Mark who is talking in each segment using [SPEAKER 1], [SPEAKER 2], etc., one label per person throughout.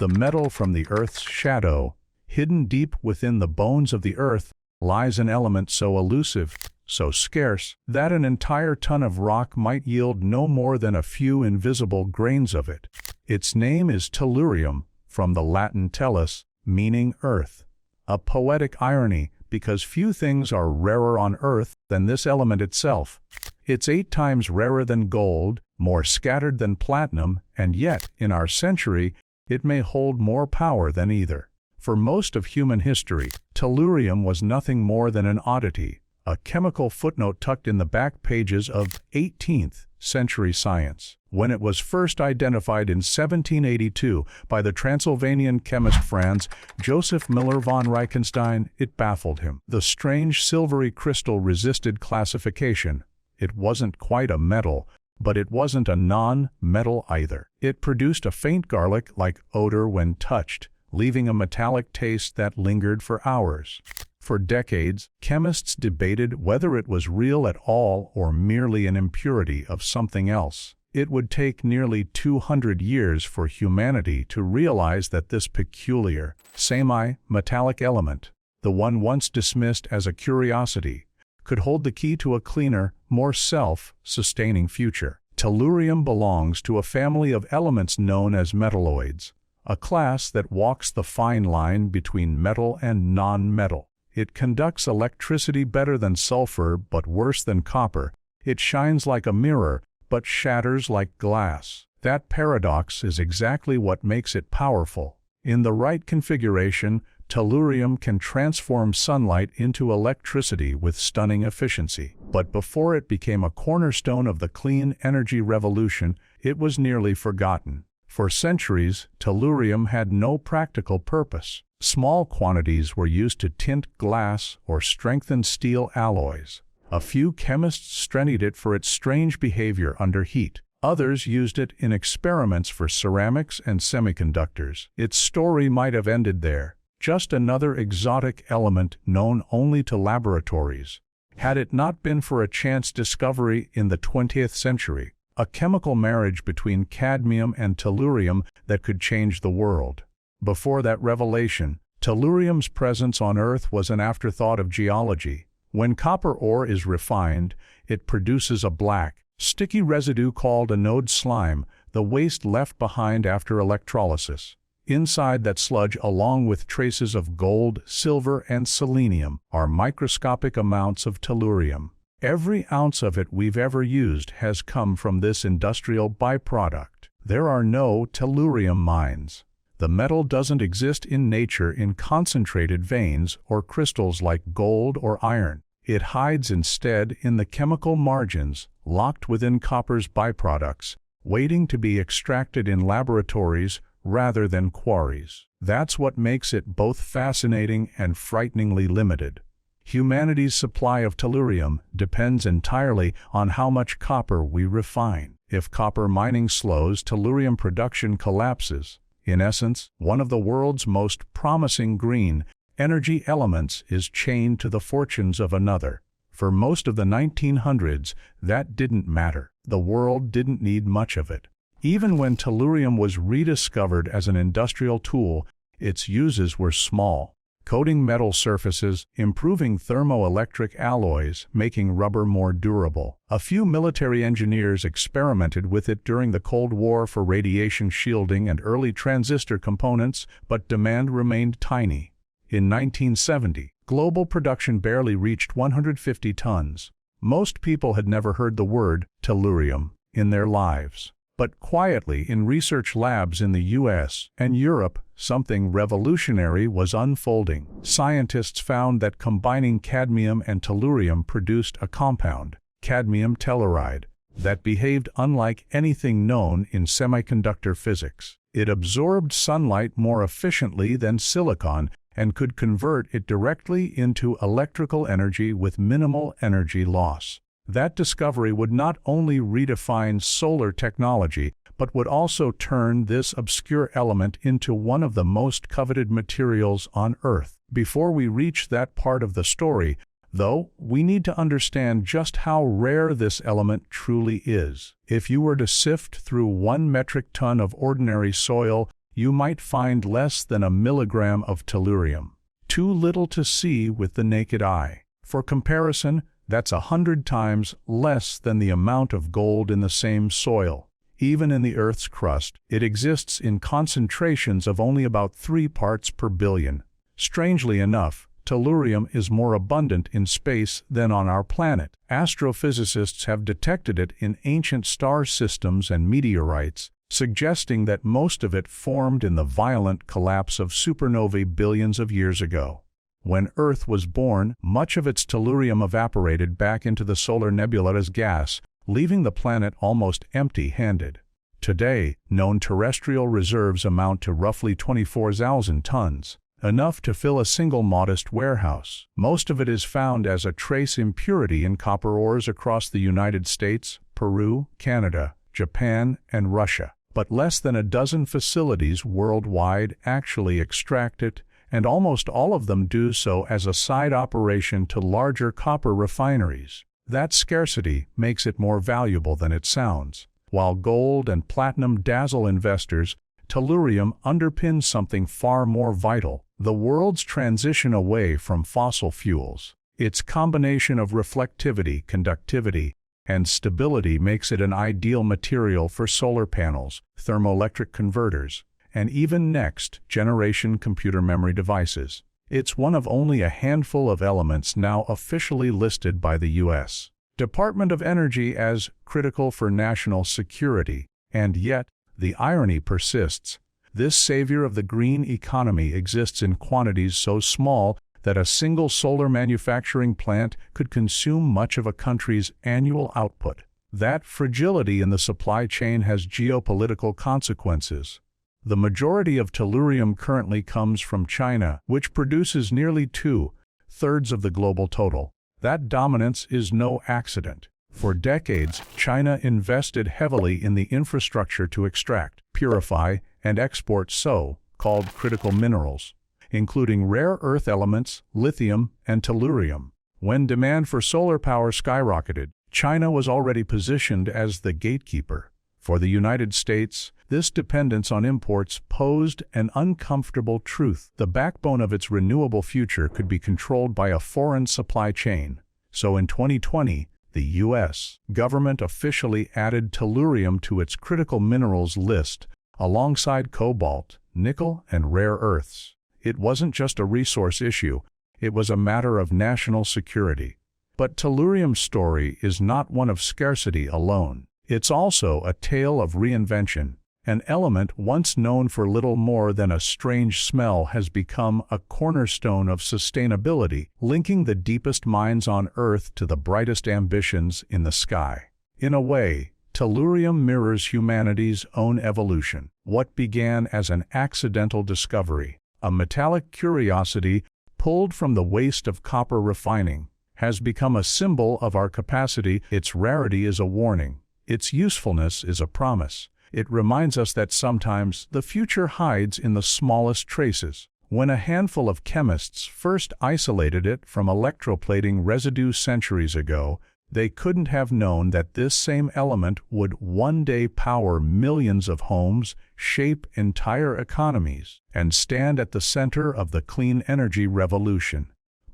[SPEAKER 1] the metal from the Earth's shadow. Hidden deep within the bones of the Earth lies an element so elusive, so scarce, that an entire ton of rock might yield no more than a few invisible grains of it. Its name is tellurium, from the Latin tellus, meaning earth. A poetic irony, because few things are rarer on Earth than this element itself. It's 8 times rarer than gold, more scattered than platinum, and yet, in our century, it may hold more power than either. For most of human history, tellurium was nothing more than an oddity, a chemical footnote tucked in the back pages of 18th century science. When it was first identified in 1782 by the Transylvanian chemist Franz Joseph Müller von Reichenstein, it baffled him. The strange silvery crystal resisted classification. It wasn't quite a metal, but it wasn't a non-metal either. It produced a faint garlic-like odor when touched, leaving a metallic taste that lingered for hours. For decades, chemists debated whether it was real at all or merely an impurity of something else. It would take nearly 200 years for humanity to realize that this peculiar, semi-metallic element, the one once dismissed as a curiosity, could hold the key to a cleaner, more self-sustaining future. Tellurium belongs to a family of elements known as metalloids, a class that walks the fine line between metal and non-metal. It conducts electricity better than sulfur but worse than copper. It shines like a mirror but shatters like glass. That paradox is exactly what makes it powerful. In the right configuration, tellurium can transform sunlight into electricity with stunning efficiency. But before it became a cornerstone of the clean energy revolution, it was nearly forgotten. For centuries, tellurium had no practical purpose. Small quantities were used to tint glass or strengthen steel alloys. A few chemists studied it for its strange behavior under heat. Others used it in experiments for ceramics and semiconductors. Its story might have ended there, just another exotic element known only to laboratories. Had it not been for a chance discovery in the 20th century, a chemical marriage between cadmium and tellurium that could change the world. Before that revelation, tellurium's presence on Earth was an afterthought of geology. When copper ore is refined, it produces a black, sticky residue called anode slime, the waste left behind after electrolysis. Inside that sludge, along with traces of gold, silver, and selenium, are microscopic amounts of tellurium. Every ounce of it we've ever used has come from this industrial byproduct. There are no tellurium mines. The metal doesn't exist in nature in concentrated veins or crystals like gold or iron. It hides instead in the chemical margins, locked within copper's byproducts, waiting to be extracted in laboratories rather than quarries. That's what makes it both fascinating and frighteningly limited. Humanity's supply of tellurium depends entirely on how much copper we refine. If copper mining slows, tellurium production collapses. In essence, one of the world's most promising green energy elements is chained to the fortunes of another. For most of the 1900s, that didn't matter. The world didn't need much of it. Even when tellurium was rediscovered as an industrial tool, its uses were small. Coating metal surfaces, improving thermoelectric alloys, making rubber more durable. A few military engineers experimented with it during the Cold War for radiation shielding and early transistor components, but demand remained tiny. In 1970, global production barely reached 150 tons. Most people had never heard the word tellurium in their lives. But quietly in research labs in the US and Europe, something revolutionary was unfolding. Scientists found that combining cadmium and tellurium produced a compound, cadmium telluride, that behaved unlike anything known in semiconductor physics. It absorbed sunlight more efficiently than silicon and could convert it directly into electrical energy with minimal energy loss. That discovery would not only redefine solar technology, but would also turn this obscure element into one of the most coveted materials on Earth. Before we reach that part of the story, though, we need to understand just how rare this element truly is. If you were to sift through 1 metric ton of ordinary soil, you might find less than a milligram of tellurium. Too little to see with the naked eye. For comparison, that's 100 times less than the amount of gold in the same soil. Even in the Earth's crust, it exists in concentrations of only about 3 parts per billion. Strangely enough, tellurium is more abundant in space than on our planet. Astrophysicists have detected it in ancient star systems and meteorites, suggesting that most of it formed in the violent collapse of supernovae billions of years ago. When Earth was born, much of its tellurium evaporated back into the solar nebula as gas, leaving the planet almost empty-handed. Today, known terrestrial reserves amount to roughly 24,000 tons, enough to fill a single modest warehouse. Most of it is found as a trace impurity in copper ores across the United States, Peru, Canada, Japan, and Russia. But less than a dozen facilities worldwide actually extract it, and almost all of them do so as a side operation to larger copper refineries. That scarcity makes it more valuable than it sounds. While gold and platinum dazzle investors, tellurium underpins something far more vital: the world's transition away from fossil fuels. Its combination of reflectivity, conductivity, and stability makes it an ideal material for solar panels, thermoelectric converters, and even next-generation computer memory devices. It's one of only a handful of elements now officially listed by the U.S. Department of Energy as critical for national security, and yet, the irony persists. This savior of the green economy exists in quantities so small that a single solar manufacturing plant could consume much of a country's annual output. That fragility in the supply chain has geopolitical consequences. The majority of tellurium currently comes from China, which produces nearly 2/3 of the global total. That dominance is no accident. For decades, China invested heavily in the infrastructure to extract, purify, and export so-called critical minerals, including rare earth elements, lithium, and tellurium. When demand for solar power skyrocketed, China was already positioned as the gatekeeper. For the United States, this dependence on imports posed an uncomfortable truth. The backbone of its renewable future could be controlled by a foreign supply chain. So in 2020, the U.S. government officially added tellurium to its critical minerals list, alongside cobalt, nickel, and rare earths. It wasn't just a resource issue, it was a matter of national security. But tellurium's story is not one of scarcity alone. It's also a tale of reinvention. An element once known for little more than a strange smell has become a cornerstone of sustainability, linking the deepest minds on Earth to the brightest ambitions in the sky. In a way, tellurium mirrors humanity's own evolution. What began as an accidental discovery, a metallic curiosity pulled from the waste of copper refining, has become a symbol of our capacity. Its rarity is a warning. Its usefulness is a promise. It reminds us that sometimes the future hides in the smallest traces. When a handful of chemists first isolated it from electroplating residue centuries ago, they couldn't have known that this same element would one day power millions of homes, shape entire economies, and stand at the center of the clean energy revolution.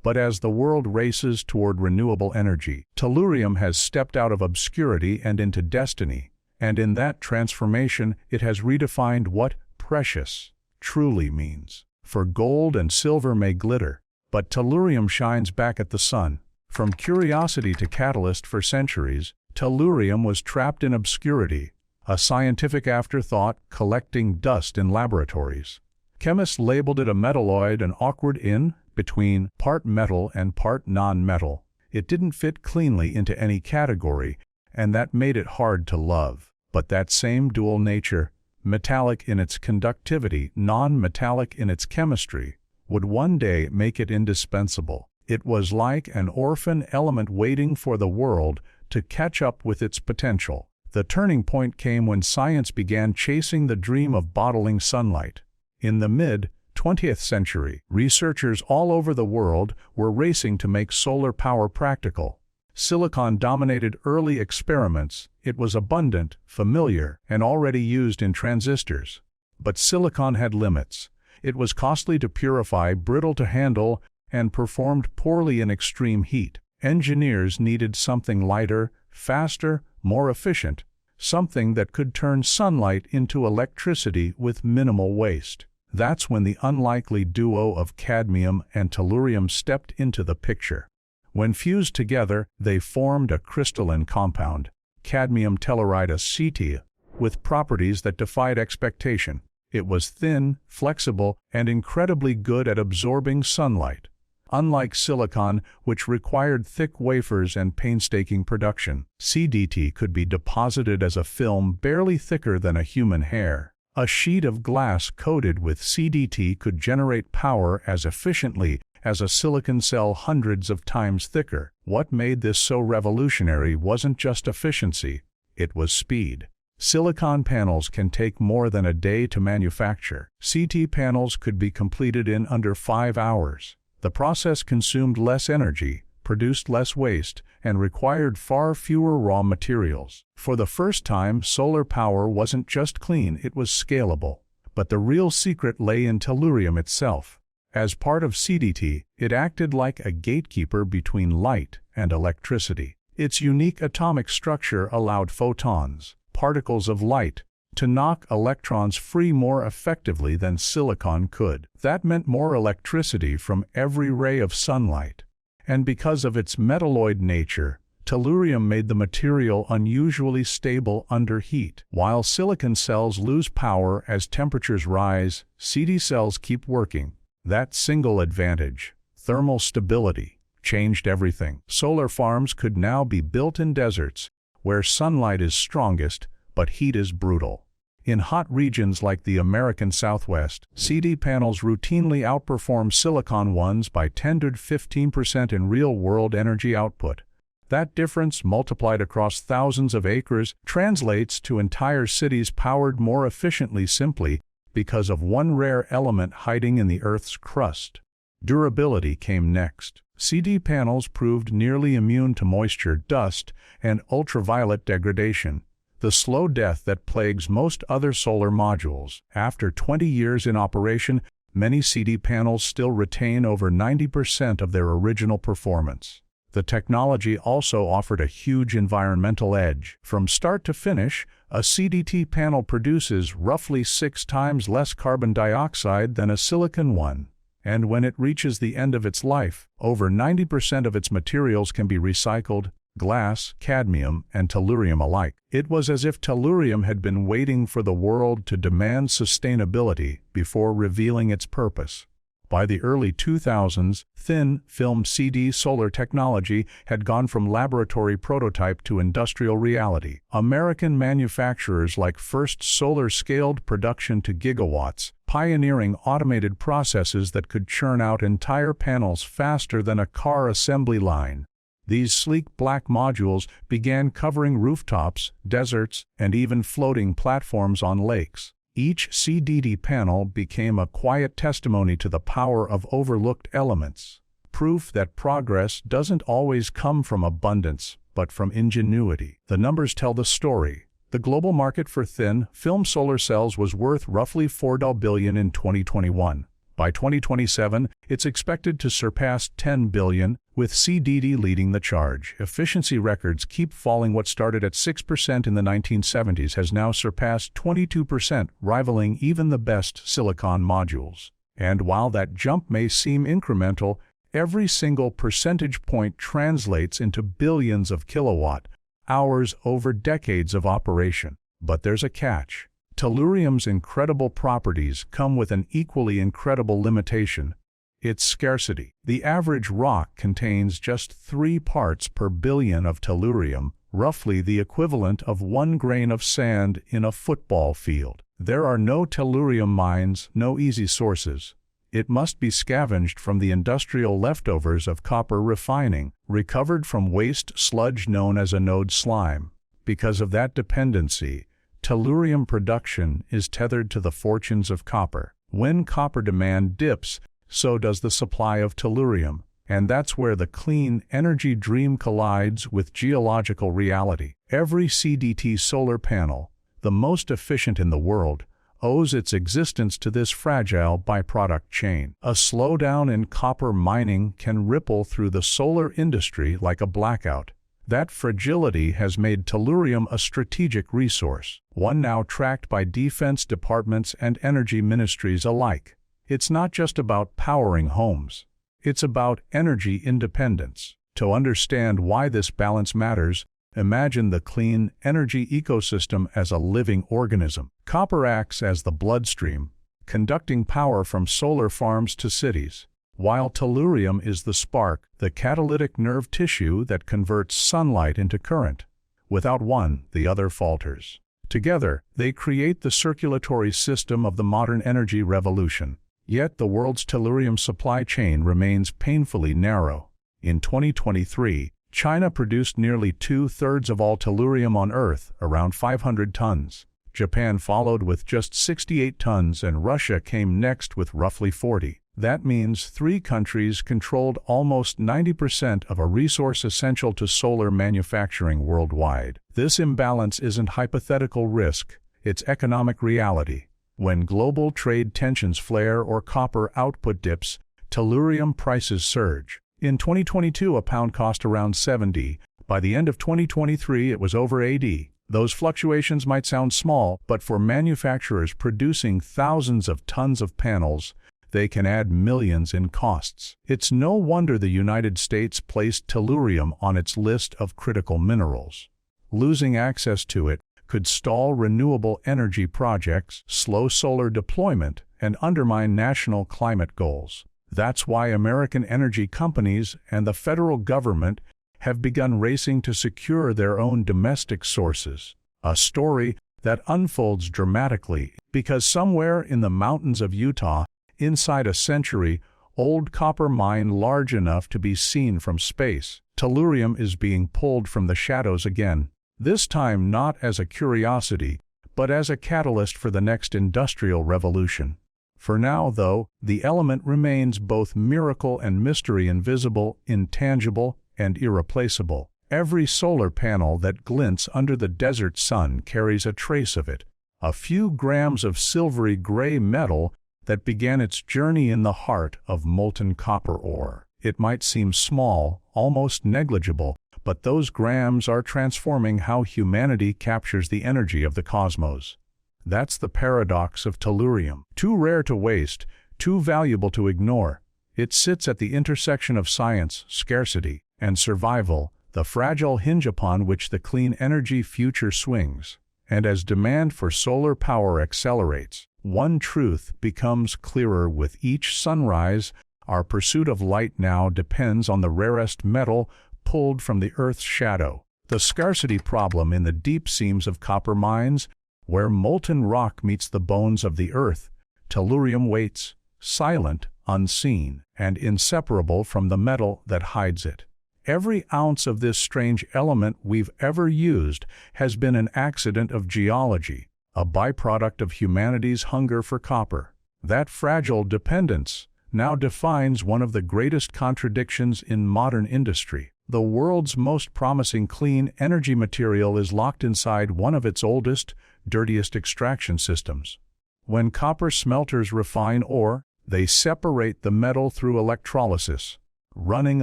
[SPEAKER 1] But as the world races toward renewable energy, tellurium has stepped out of obscurity and into destiny. And in that transformation, it has redefined what precious truly means. For gold and silver may glitter, but tellurium shines back at the sun. From curiosity to catalyst for centuries, tellurium was trapped in obscurity, a scientific afterthought collecting dust in laboratories. Chemists labeled it a metalloid, an awkward in-between, part metal and part non-metal. It didn't fit cleanly into any category, and that made it hard to love. But that same dual nature, metallic in its conductivity, non-metallic in its chemistry, would one day make it indispensable. It was like an orphan element waiting for the world to catch up with its potential. The turning point came when science began chasing the dream of bottling sunlight. In the mid-20th century, researchers all over the world were racing to make solar power practical. Silicon dominated early experiments. It was abundant, familiar, and already used in transistors. But silicon had limits. It was costly to purify, brittle to handle, and performed poorly in extreme heat. Engineers needed something lighter, faster, more efficient, something that could turn sunlight into electricity with minimal waste. That's when the unlikely duo of cadmium and tellurium stepped into the picture. When fused together, they formed a crystalline compound, cadmium telluride acetate, with properties that defied expectation. It was thin, flexible, and incredibly good at absorbing sunlight. Unlike silicon, which required thick wafers and painstaking production, CDT could be deposited as a film barely thicker than a human hair. A sheet of glass coated with CDT could generate power as efficiently as a silicon cell hundreds of times thicker. What made this so revolutionary wasn't just efficiency, it was speed. Silicon panels can take more than a day to manufacture. CT panels could be completed in under 5 hours. The process consumed less energy, produced less waste, and required far fewer raw materials. For the first time, solar power wasn't just clean, it was scalable. But the real secret lay in tellurium itself. As part of CDT, it acted like a gatekeeper between light and electricity. Its unique atomic structure allowed photons, particles of light, to knock electrons free more effectively than silicon could. That meant more electricity from every ray of sunlight. And because of its metalloid nature, tellurium made the material unusually stable under heat. While silicon cells lose power as temperatures rise, CD cells keep working. That single advantage, thermal stability, changed everything. Solar farms could now be built in deserts, where sunlight is strongest, but heat is brutal. In hot regions like the American Southwest, CD panels routinely outperform silicon ones by 10 to 15% in real-world energy output. That difference, multiplied across thousands of acres, translates to entire cities powered more efficiently simply because of one rare element hiding in the Earth's crust. Durability came next. CD panels proved nearly immune to moisture, dust, and ultraviolet degradation, the slow death that plagues most other solar modules. After 20 years in operation, many CD panels still retain over 90% of their original performance. The technology also offered a huge environmental edge. From start to finish, a CDT panel produces roughly 6 times less carbon dioxide than a silicon one. And when it reaches the end of its life, over 90% of its materials can be recycled, glass, cadmium, and tellurium alike. It was as if tellurium had been waiting for the world to demand sustainability before revealing its purpose. By the early 2000s, thin-film CD solar technology had gone from laboratory prototype to industrial reality. American manufacturers like First Solar scaled production to gigawatts, pioneering automated processes that could churn out entire panels faster than a car assembly line. These sleek black modules began covering rooftops, deserts, and even floating platforms on lakes. Each CDT panel became a quiet testimony to the power of overlooked elements, proof that progress doesn't always come from abundance, but from ingenuity. The numbers tell the story. The global market for thin-film solar cells was worth roughly $4 billion in 2021. By 2027, it's expected to surpass $10 billion, with CDT leading the charge. Efficiency records keep falling. What started at 6% in the 1970s has now surpassed 22%, rivaling even the best silicon modules. And while that jump may seem incremental, every single percentage point translates into billions of kilowatt-hours over decades of operation. But there's a catch. Tellurium's incredible properties come with an equally incredible limitation: its scarcity. The average rock contains just 3 parts per billion of tellurium, roughly the equivalent of 1 grain of sand in a football field. There are no tellurium mines, no easy sources. It must be scavenged from the industrial leftovers of copper refining, recovered from waste sludge known as anode slime. Because of that dependency, tellurium production is tethered to the fortunes of copper. When copper demand dips, so does the supply of tellurium, and that's where the clean energy dream collides with geological reality. Every CDT solar panel, the most efficient in the world, owes its existence to this fragile byproduct chain. A slowdown in copper mining can ripple through the solar industry like a blackout. That fragility has made tellurium a strategic resource, one now tracked by defense departments and energy ministries alike. It's not just about powering homes. It's about energy independence. To understand why this balance matters, imagine the clean energy ecosystem as a living organism. Copper acts as the bloodstream, conducting power from solar farms to cities, while tellurium is the spark, the catalytic nerve tissue that converts sunlight into current. Without one, the other falters. Together, they create the circulatory system of the modern energy revolution. Yet the world's tellurium supply chain remains painfully narrow. In 2023, China produced nearly 2/3 of all tellurium on Earth, around 500 tons. Japan followed with just 68 tons and Russia came next with roughly 40. That means 3 countries controlled almost 90% of a resource essential to solar manufacturing worldwide. This imbalance isn't hypothetical risk, it's economic reality. When global trade tensions flare or copper output dips, tellurium prices surge. In 2022, a pound cost around 70. By the end of 2023, it was over 80. Those fluctuations might sound small, but for manufacturers producing thousands of tons of panels, they can add millions in costs. It's no wonder the United States placed tellurium on its list of critical minerals. Losing access to it could stall renewable energy projects, slow solar deployment, and undermine national climate goals. That's why American energy companies and the federal government have begun racing to secure their own domestic sources. A story that unfolds dramatically because somewhere in the mountains of Utah, inside a century-old copper mine large enough to be seen from space, tellurium is being pulled from the shadows again. This time not as a curiosity, but as a catalyst for the next industrial revolution. For now, though, the element remains both miracle and mystery, invisible, intangible, and irreplaceable. Every solar panel that glints under the desert sun carries a trace of it, a few grams of silvery gray metal that began its journey in the heart of molten copper ore. It might seem small, almost negligible, but those grams are transforming how humanity captures the energy of the cosmos. That's the paradox of tellurium. Too rare to waste, too valuable to ignore. It sits at the intersection of science, scarcity, and survival, the fragile hinge upon which the clean energy future swings. And as demand for solar power accelerates, one truth becomes clearer with each sunrise: our pursuit of light now depends on the rarest metal pulled from the Earth's shadow. The scarcity problem in the deep seams of copper mines, where molten rock meets the bones of the Earth, tellurium waits, silent, unseen, and inseparable from the metal that hides it. Every ounce of this strange element we've ever used has been an accident of geology, a byproduct of humanity's hunger for copper. That fragile dependence now defines one of the greatest contradictions in modern industry. The world's most promising clean energy material is locked inside one of its oldest, dirtiest extraction systems. When copper smelters refine ore, they separate the metal through electrolysis, running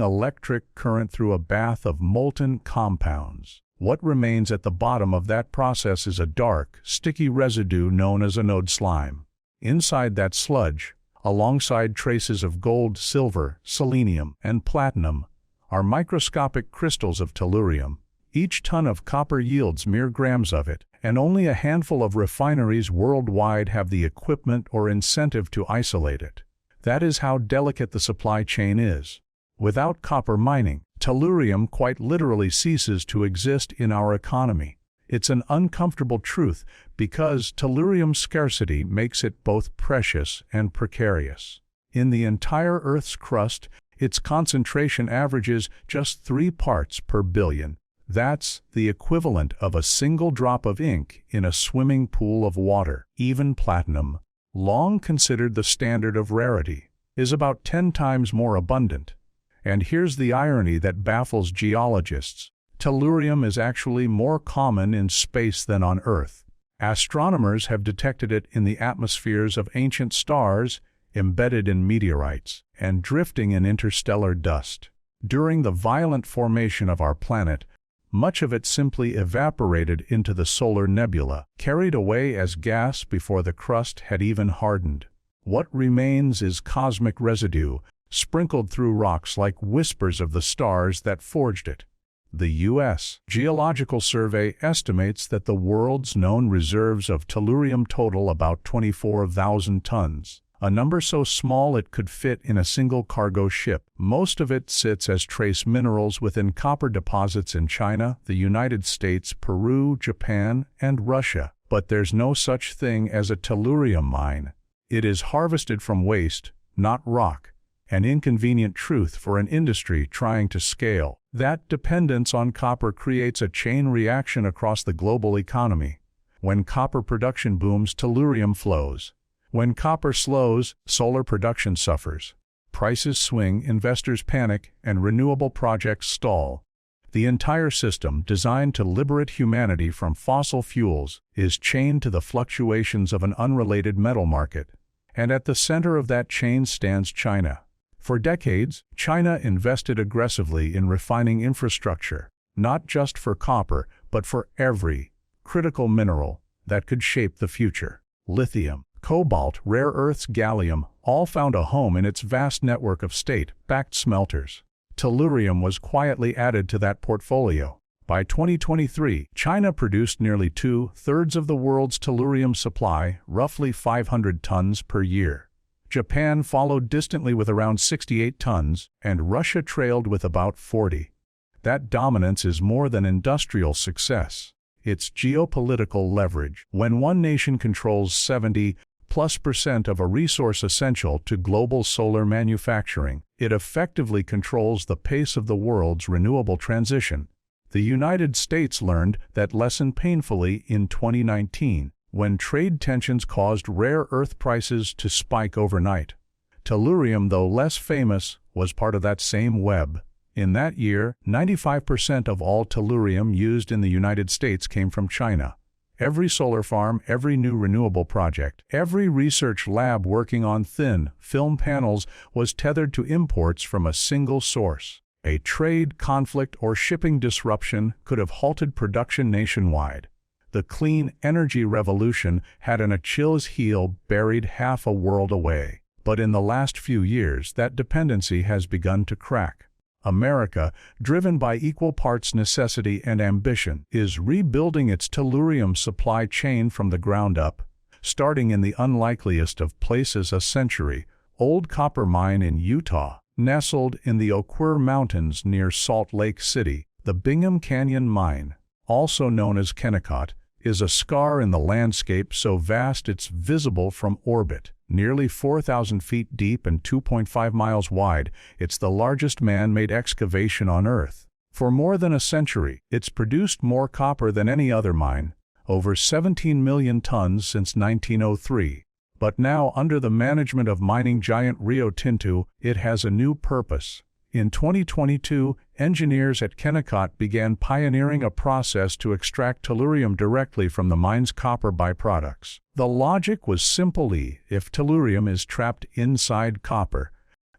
[SPEAKER 1] electric current through a bath of molten compounds. What remains at the bottom of that process is a dark, sticky residue known as anode slime. Inside that sludge, alongside traces of gold, silver, selenium, and platinum, are microscopic crystals of tellurium. Each ton of copper yields mere grams of it, and only a handful of refineries worldwide have the equipment or incentive to isolate it. That is how delicate the supply chain is. Without copper mining, tellurium quite literally ceases to exist in our economy. It's an uncomfortable truth because tellurium scarcity makes it both precious and precarious. In the entire Earth's crust, its concentration averages just 3 parts per billion. That's the equivalent of a single drop of ink in a swimming pool of water. Even platinum, long considered the standard of rarity, is about 10 times more abundant. And here's the irony that baffles geologists. Tellurium is actually more common in space than on Earth. Astronomers have detected it in the atmospheres of ancient stars, embedded in meteorites, and drifting in interstellar dust. During the violent formation of our planet, much of it simply evaporated into the solar nebula, carried away as gas before the crust had even hardened. What remains is cosmic residue, sprinkled through rocks like whispers of the stars that forged it. The U.S. Geological Survey estimates that the world's known reserves of tellurium total about 24,000 tons, a number so small it could fit in a single cargo ship. Most of it sits as trace minerals within copper deposits in China, the United States, Peru, Japan, and Russia. But there's no such thing as a tellurium mine. It is harvested from waste, not rock. An inconvenient truth for an industry trying to scale. That dependence on copper creates a chain reaction across the global economy. When copper production booms, tellurium flows. When copper slows, solar production suffers. Prices swing, investors panic, and renewable projects stall. The entire system, designed to liberate humanity from fossil fuels, is chained to the fluctuations of an unrelated metal market. And at the center of that chain stands China. For decades, China invested aggressively in refining infrastructure, not just for copper, but for every critical mineral that could shape the future. Lithium, cobalt, rare earths, gallium, all found a home in its vast network of state-backed smelters. Tellurium was quietly added to that portfolio. By 2023, China produced nearly 2/3 of the world's tellurium supply, roughly 500 tons per year. Japan followed distantly with around 68 tons, and Russia trailed with about 40. That dominance is more than industrial success. It's geopolitical leverage. When one nation controls 70+% of a resource essential to global solar manufacturing, it effectively controls the pace of the world's renewable transition. The United States learned that lesson painfully in 2019, when trade tensions caused rare earth prices to spike overnight. Tellurium, though less famous, was part of that same web. In that year, 95% of all tellurium used in the United States came from China. Every solar farm, every new renewable project, every research lab working on thin film panels was tethered to imports from a single source. A trade conflict or shipping disruption could have halted production nationwide. The clean energy revolution had an Achilles heel buried half a world away. But in the last few years, that dependency has begun to crack. America, driven by equal parts necessity and ambition, is rebuilding its tellurium supply chain from the ground up, starting in the unlikeliest of places, a century-old copper mine in Utah, nestled in the Oquirrh Mountains near Salt Lake City. The Bingham Canyon Mine, also known as Kennecott, is a scar in the landscape so vast it's visible from orbit. Nearly 4,000 feet deep and 2.5 miles wide, it's the largest man-made excavation on Earth. For more than a century, it's produced more copper than any other mine, over 17 million tons since 1903. But now, under the management of mining giant Rio Tinto, it has a new purpose. In 2022, engineers at Kennecott began pioneering a process to extract tellurium directly from the mine's copper byproducts. The logic was simple: if tellurium is trapped inside copper,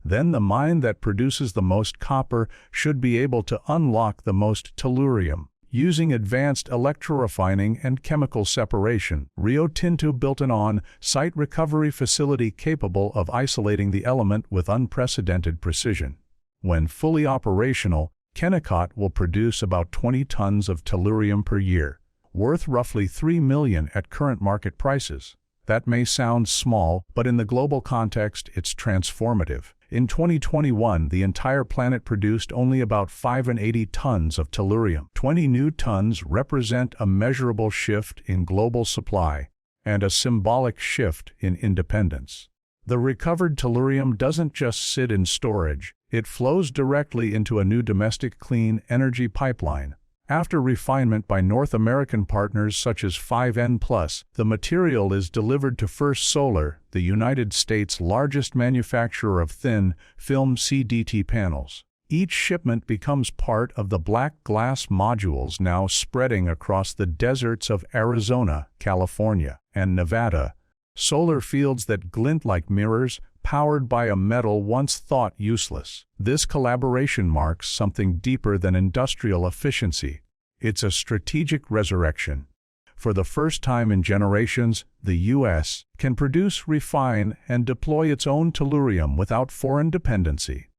[SPEAKER 1] then the mine that produces the most copper should be able to unlock the most tellurium. Using advanced electrorefining and chemical separation, Rio Tinto built an on-site recovery facility capable of isolating the element with unprecedented precision. When fully operational, Kennecott will produce about 20 tons of tellurium per year, worth roughly $3 million at current market prices. That may sound small, but in the global context, it's transformative. In 2021, the entire planet produced only about 85 tons of tellurium. 20 new tons represent a measurable shift in global supply and a symbolic shift in independence. The recovered tellurium doesn't just sit in storage. It flows directly into a new domestic clean energy pipeline. After refinement by North American partners such as 5N+, the material is delivered to First Solar, the United States' largest manufacturer of thin film CDT panels. Each shipment becomes part of the black glass modules now spreading across the deserts of Arizona, California, and Nevada, solar fields that glint like mirrors, powered by a metal once thought useless. This collaboration marks something deeper than industrial efficiency. It's a strategic resurrection. For the first time in generations, the U.S. can produce, refine, and deploy its own tellurium without foreign dependency.